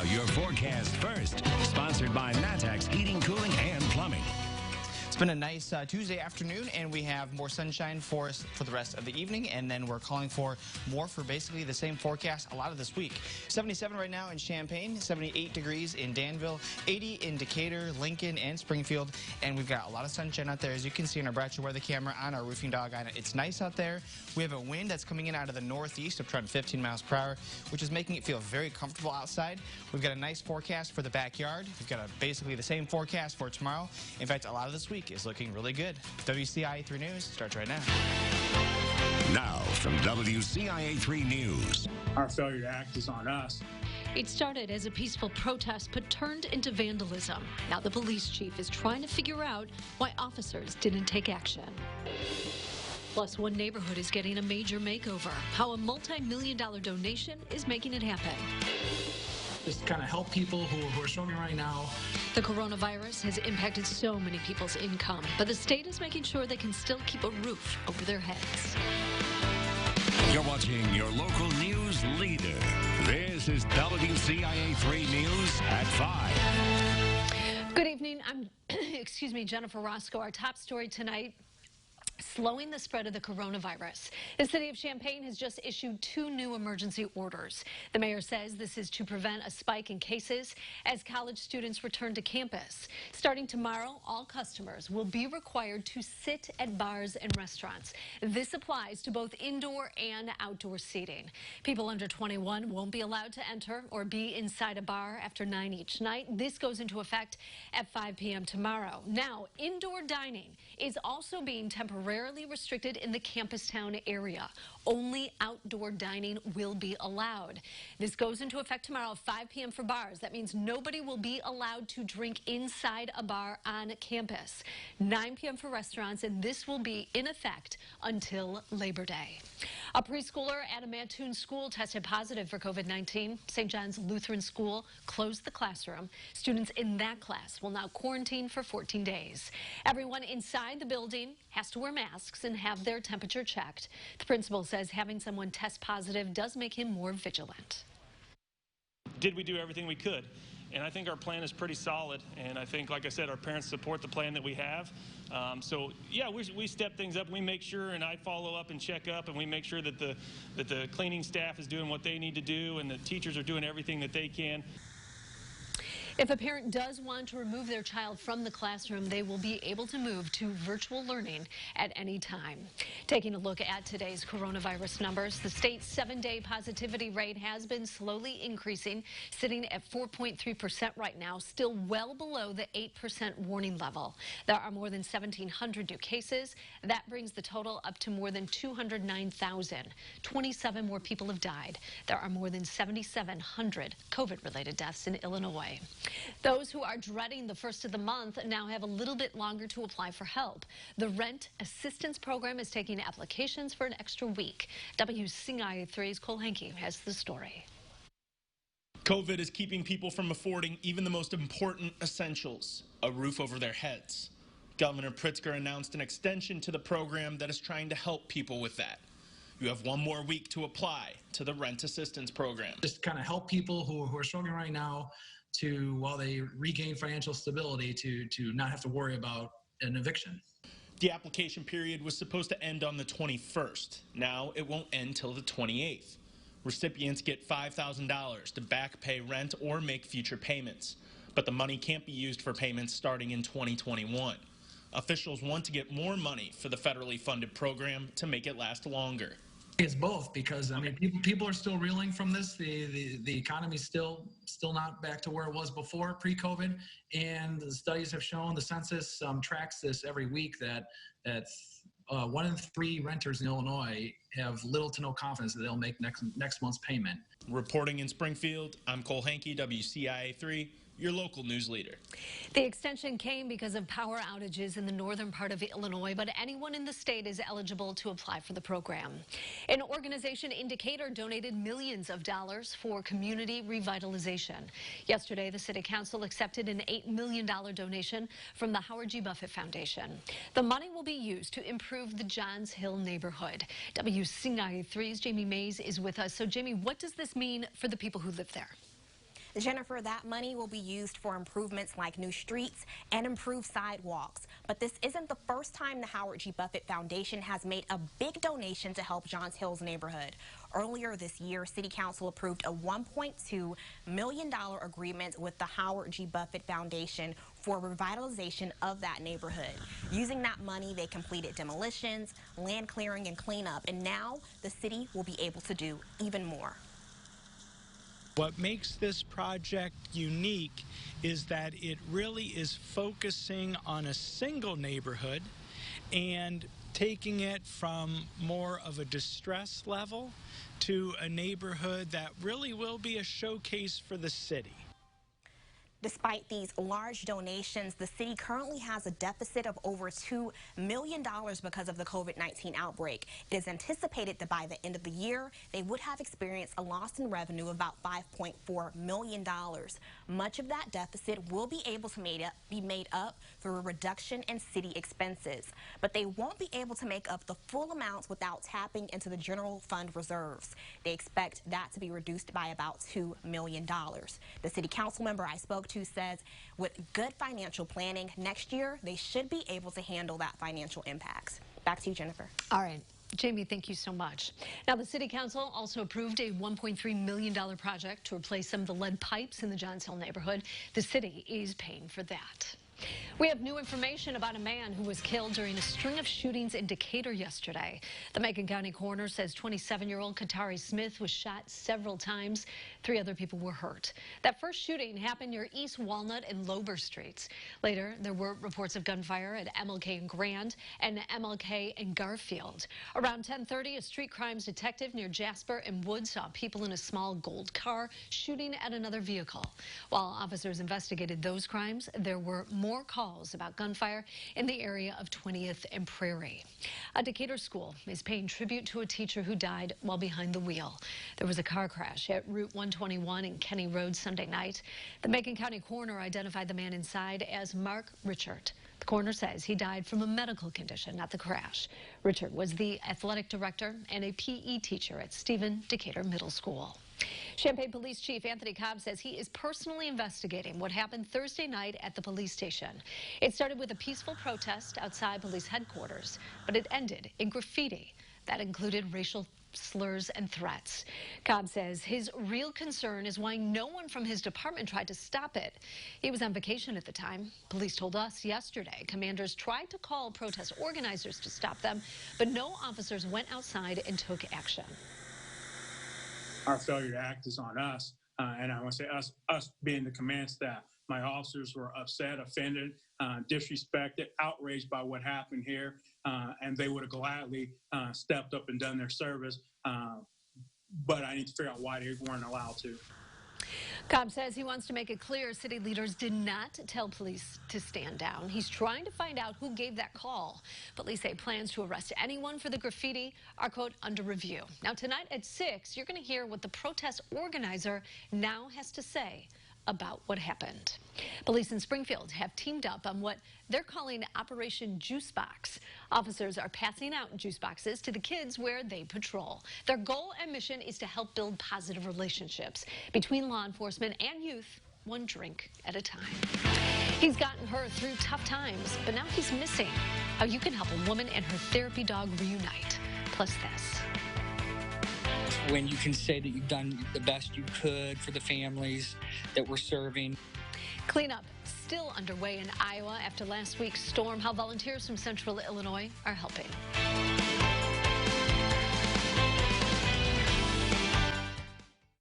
your forecast first. Sponsored by Natex Heating, Cooling, and Plumbing. It's been a nice Tuesday afternoon, and we have more sunshine for us for the rest of the evening, and then we're calling for more for basically the same forecast a lot of this week. 77 right now in Champaign, 78 degrees in Danville, 80 in Decatur, Lincoln, and Springfield, and we've got a lot of sunshine out there, as you can see in our Bratcher weather camera on our roofing dog on it. It's nice out there. We have a wind that's coming in out of the northeast of around 15 miles per hour, which is making it feel very comfortable outside. We've got a nice forecast for the backyard. We've got basically the same forecast for tomorrow. In fact, a lot of this week is looking really good. WCIA 3 News starts right now. Now from WCIA 3 News. Our failure to act is on us. It started as a peaceful protest but turned into vandalism. Now the police chief is trying to figure out why officers didn't take action. Plus, one neighborhood is getting a major makeover. How a multi-million-dollar donation is making it happen. Just kind of help people who are struggling right now. The coronavirus has impacted so many people's income, but the state is making sure they can still keep a roof over their heads. You're watching your local news leader. This is WCIA 3 News at 5. Good evening. I'm, Jennifer Roscoe. Our top story tonight: slowing the spread of the coronavirus. The city of Champaign has just issued 2 new emergency orders. The mayor says this is to prevent a spike in cases as college students return to campus. Starting tomorrow, all customers will be required to sit at bars and restaurants. This applies to both indoor and outdoor seating. People under 21 won't be allowed to enter or be inside a bar after 9 each night. This goes into effect at 5 p.m. tomorrow. Now, indoor dining is also being temporarily restricted in the campus town area. Only outdoor dining will be allowed. This goes into effect tomorrow, 5 p.m. for bars. That means nobody will be allowed to drink inside a bar on campus. 9 p.m. for restaurants, and this will be in effect until Labor Day. A preschooler at a Mattoon school tested positive for COVID-19. St. John's Lutheran School closed the classroom. Students in that class will now quarantine for 14 days. Everyone inside the building has to wear masks and have their temperature checked. The principal says having someone test positive does make him more vigilant. Did we do everything we could? And I think our plan is pretty solid. And I think, like I said, our parents support the plan that we have. So, yeah, we step things up. We make sure, and I follow up and check up, and we make sure that the cleaning staff is doing what they need to do, and the teachers are doing everything that they can. If a parent does want to remove their child from the classroom, they will be able to move to virtual learning at any time. Taking a look at today's coronavirus numbers, the state's 7-day positivity rate has been slowly increasing, sitting at 4.3% right now, still well below the 8% warning level. There are more than 1,700 new cases. That brings the total up to more than 209,000. 27 more people have died. There are more than 7,700 COVID-related deaths in Illinois. Those who are dreading the first of the month now have a little bit longer to apply for help. The Rent Assistance Program is taking applications for an extra week. WCIA 3's Cole Henke has the story. COVID is keeping people from affording even the most important essentials, a roof over their heads. Governor Pritzker announced an extension to the program that is trying to help people with that. You have 1 more week to apply to the Rent Assistance Program. Just kind of help people who are struggling right now to, while they regain financial stability, to not have to worry about an eviction. The application period was supposed to end on the 21st. Now it won't end till the 28th. Recipients get $5,000 to back pay rent or make future payments, but the money can't be used for payments starting in 2021. Officials want to get more money for the federally funded program to make it last longer. It's both, because I mean people are still reeling from this. The economy's still not back to where it was before pre-COVID, and the studies have shown, the census tracks this every week, that 1 in 3 renters in Illinois have little to no confidence that they'll make next month's payment. Reporting in Springfield, I'm Cole Henke, WCIA 3. Your local news leader. The extension came because of power outages in the northern part of Illinois, but anyone in the state is eligible to apply for the program. An organization, Indicator, donated millions of dollars for community revitalization. Yesterday, the city council accepted an $8 million donation from the Howard G. Buffett Foundation. The money will be used to improve the Johns Hill neighborhood. WCIA 3's Jamie Mays is with us. So, Jamie, what does this mean for the people who live there? Jennifer, that money will be used for improvements like new streets and improved sidewalks. But this isn't the first time the Howard G. Buffett Foundation has made a big donation to help Johns Hill's neighborhood. Earlier this year, City Council approved a $1.2 million agreement with the Howard G. Buffett Foundation for revitalization of that neighborhood. Using that money, they completed demolitions, land clearing, and cleanup, and now the city will be able to do even more. What makes this project unique is that it really is focusing on a single neighborhood and taking it from more of a distress level to a neighborhood that really will be a showcase for the city. Despite these large donations, the city currently has a deficit of over $2 million because of the COVID-19 outbreak. It is anticipated that by the end of the year, they would have experienced a loss in revenue of about $5.4 million. Much of that deficit will be able to be made up through a reduction in city expenses, but they won't be able to make up the full amounts without tapping into the general fund reserves. They expect that to be reduced by about $2 million. The city council member I spoke to says with good financial planning next year, they should be able to handle that financial impacts. Back to you, Jennifer. All right. Jamie, thank you so much. Now, the City Council also approved a $1.3 million project to replace some of the lead pipes in the Johns Hill neighborhood. The city is paying for that. We have new information about a man who was killed during a string of shootings in Decatur yesterday. The Macon County coroner says 27-year-old Katari Smith was shot several times. 3 other people were hurt. That first shooting happened near East Walnut and Lober Streets. Later, there were reports of gunfire at MLK and Grand and MLK and Garfield. Around 10:30, a street crimes detective near Jasper and Wood saw people in a small gold car shooting at another vehicle. While officers investigated those crimes, there were more calls about gunfire in the area of 20th and Prairie. A Decatur school is paying tribute to a teacher who died while behind the wheel. There was a car crash at Route 121 and Kenny Road Sunday night. The Macon County coroner identified the man inside as Mark Richard. The coroner says he died from a medical condition, not the crash. Richard was the athletic director and a PE teacher at Stephen Decatur Middle School. Champaign Police Chief Anthony Cobb says he is personally investigating what happened Thursday night at the police station. It started with a peaceful protest outside police headquarters, but it ended in graffiti that included racial slurs and threats. Cobb says his real concern is why no one from his department tried to stop it. He was on vacation at the time. Police told us yesterday commanders tried to call protest organizers to stop them, but no officers went outside and took action. Our failure to act is on us, and I want to say us being the command staff. My officers were upset, offended, disrespected, outraged by what happened here, and they would have gladly stepped up and done their service, but I need to figure out why they weren't allowed to. Cobb says he wants to make it clear city leaders did not tell police to stand down. He's trying to find out who gave that call. Police say plans to arrest anyone for the graffiti are, quote, under review. Now, tonight at 6, you're going to hear what the protest organizer now has to say about what happened. Police in Springfield have teamed up on what they're calling Operation Juice Box. Officers are passing out juice boxes to the kids where they patrol. Their goal and mission is to help build positive relationships between law enforcement and youth, one drink at a time. He's gotten her through tough times, but now he's missing. How you can help a woman and her therapy dog reunite. Plus this. When you can say that you've done the best you could for the families that we're serving. Cleanup still underway in Iowa after last week's storm. How volunteers from central Illinois are helping.